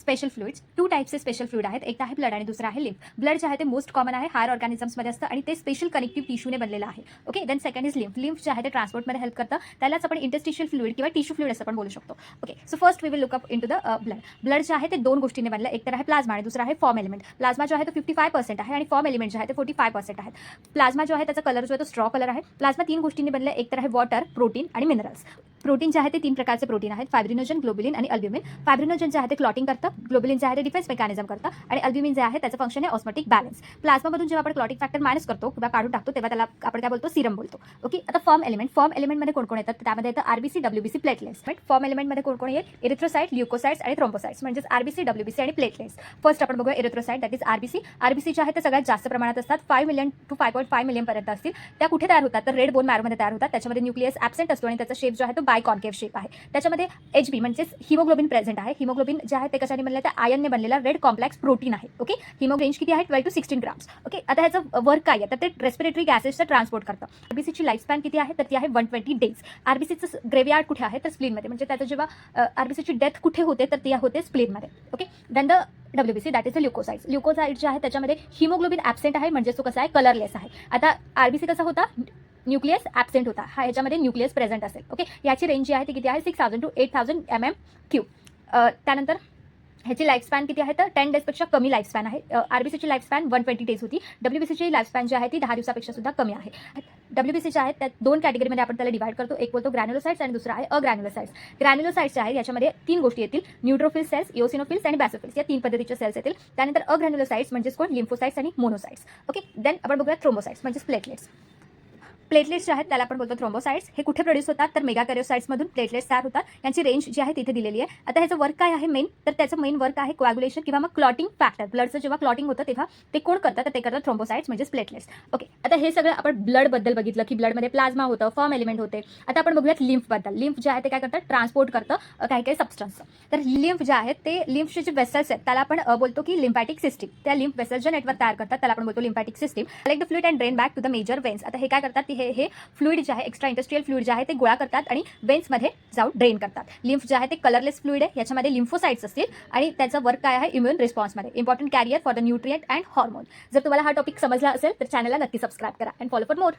Special fluids, 2 टाइप्सचे special fluid आहेत. एक आहे ब्लड आणि दुसरा आहे लिम्फ. ब्लड जे आहे ते मोस्ट कॉमन आहे, हायर ऑर्गॅनिझम्समध्ये असतं आणि ते स्पेशल कनेक्टिव्ह टिश्यूने बनलेलं आहे. Okay, then second is lymph. Lymph जे आहे ते ट्रान्सपोर्टमध्ये हेल्प करतं, त्यालाच आपण इंटरस्टिशियल फ्लुइड किंवा टिश्यू फ्लुइड असं पण बोलू शकतो. Okay, so first we will look up into the blood. Blood जे आहे ते 2 गोष्टींनी बनलं, एक तर आहे प्लाझ्मा आणि दुसरा आहे फॉर्म एलिमेंट. प्लाझ्मा जो आहे तो 55% आहे आणि फॉर्म एलिमेंट जे आहे ते 45% आहेत. प्लाझ्मा जो आहे त्याचा कलर जो आहे तो स्ट्रॉ कलर आहे. प्लाझ्मा 3 गोष्टींनी बनलं, एक तर आहे वॉटर, प्रोटीन आणि मिनरल्स. प्रोटीन जे आहे ते 3 प्रकारचे प्रोटीन आहेत, फायब्रिनोजन, ग्लोबुलिन आणि अल्ब्युमिन. फायब्रिनोजन जे आहे ते क्लॉटिंग करतं, ग्लोबुलिन जे आहे ते डिफेन्स मेकॅनिझम करतं आणि अल्ब्युमिन जे आहे त्याचं फंक्शन आहे ऑस्मोटिक बॅलन्स. प्लाझ्मामधून जेव्हा आपण क्लॉटिंग फॅक्टर मायनस करतो किंवा काढून टाकतो तेव्हा त्याला आपण काय बोलतो, सिरम बोलतो. ओके, आता फॉर्म एलिमेंटमध्ये कोण कोण येतात, त्यामध्ये येतं आरबीसी, डब्ल्यूबीसी, प्लेटलेट्स. फॉर्म एलिमेंटमध्ये कोण कोण येईल, इरिथ्रोसाइट, ल्युकोसाइट्स आणि थ्रोम्बोसाइट्स म्हणजेच आरबीसी, डब्ल्यूबीसी आणि प्लेटलेट्स. फर्स्ट आपण बघूया erythrocyte, that is RBC. RBC जे आहे ते सगळ्यात जास्त प्रमाणात असतात, 5 मिलियन टू 5.5 मिलियन पर्यंत असतील. त्या कुठे तयार होतात, तर रेड बोन मॅरोमध्ये तयार होतात. त्याच्यामध्ये न्यूक्लियस ॲब्सेंट असतो आणि त्याचा शेप जो आहे तो बाय कॉन्केव्ह शेप आहे. त्याच्यामध्ये एचबी म्हणजेच हिमोग्लोबिन प्रेझेंट आहे. हिमोग्लोबिन जे आहे ते कशाने बनलेलं, ते आयनने बनलेला रेड कॉम्प्लेक्स प्रोटीन आहे. ओके, हिमोग्लोबिन रेंज किती आहे, 12 to 16 ग्राम्स. ओके, आता ह्याचं वर्क काय आहे, तर ते रेस्पिरेटरी गॅसेसचं ट्रान्सपोर्ट करतं. आरबीसीची लाईफ स्पॅन किती आहे, तर ती आहे 120 डेज. आरबीसीचं ग्रेव्हयार्ड कुठे आहे, तर स्प्लीनमध्ये. म्हणजे त्याचं जेव्हा आरबीसीची डेथ कुठे होते, तर ती होते स्प्लीनमध्ये. Okay, then the WBC, that is the leukocytes. Leukocyte जे आहे त्याच्यामध्ये हिमोग्लोबिन ॲब्सेंट आहे, म्हणजे तो कसा आहे, कलरलेस आहे. आता आरबीसी कसा होता, न्यूक्लियस ॲब्सेंट होता, हा ह्याच्यामध्ये न्यूक्लियस प्रेझेंट असेल. ओके, याची रेंज जी आहे ती किती आहे, 6000 to 8000 mm3. त्यानंतर ह्याची लाईफस्पॅन किती आहे, तर 10 डेजपेक्षा कमी लाईफस्पॅन आहे. आरबीसीची लाईफस्पॅन 120 डेज होती. डब्ल्यूबीसीची लाईफस्पॅन जी आहे ती 10 दिवसापेक्षा सुद्धा कमी आहे. डब्ल्यूबीसीच्या आहेत त्यात 2 कॅटेगरीमध्ये आपण त्याला डिवाइड करतो, एक बोलतो ग्रॅन्युलोसाइट्स आणि दुसरा आहे अग्रॅन्युलोसाइट्स. ग्रॅन्युलोसाइट्स जे आहेत याच्यामध्ये 3 गोष्टी येतील, न्यूट्रोफिल सेल्स, इओसिनोफिल्स आणि बॅसोफिल्स, या 3 पद्धतीचे सेल्स येतील. त्यानंतर अग्रॅन्युलोसाइट्स म्हणजेच कोण, लिम्फोसाइट्स आणि मोनोसाइट्स. ओके, देन आपण बघूया थ्रोम्बोसाइट्स म्हणजेच प्लेटलेट्स. प्लेटलेट्स जे आहेत त्याला आपण बोलतो थ्रोम्बोसाइट्स. हे कुठे प्रोड्यूस होतात, तर मेगाकॅरियोसाइट्समधून प्लेटलेट्स तयार होतात. यांची रेंज जी आहे तिथे दिलेली आहे. आता ह्याचं वर्क काय आहे मेन, तर त्याचं मेन वर्क आहे कोॲग्युलेशन किंवा मग क्लॉटिंग फॅक्टर. ब्लडचं जेव्हा क्लॉटिंग होतं तेव्हा ते कोण करतात, तर ते करतात थ्रोम्बोसाइट्स म्हणजेच प्लेटलेट्स. ओके, आता हे सगळं आपण ब्लडबद्दल बघितलं की ब्लडमध्ये प्लाझ्मा होतं, फॉर्म एलिमेंट होते. आता आपण बघूयात लिम्फबद्दल. लिम्फ जे आहे ते काय करतात, ट्रान्सपोर्ट करतं काही काही सबस्टन्स. तर लिम्फ जे आहेत ते लिम्फचे जे वेसल्स आहेत त्याला आपण बोलतो की लिम्फॅटिक सिस्टीम. त्या लिम्फ वेसल्स जे नेटवर्क तयार करतात त्याला आपण बोलतो lymphatic system. Collect the fluid and drain back to the major veins. आता हे काय करतात, हे फ्लुइड जे आहे, एक्स्ट्रा इंडस्ट्रियल फ्लुइड जे आहे ते गोळा करतात आणि वेन्समध्ये जाऊन ड्रेन करतात. लिम्फ जे आहे ते कलरलेस फ्लुइड आहे, याच्यामध्ये लिम्फोसाइट्स असतील आणि त्याचा वर्क काय आहे, इम्युन रिस्पॉन्समध्ये. Important carrier for the nutrient and hormone. जर तुम्हाला हा टॉपिक समजला असेल तर चॅनलला नक्की सबस्क्राईब करा अँड फॉलो फॉर मोर.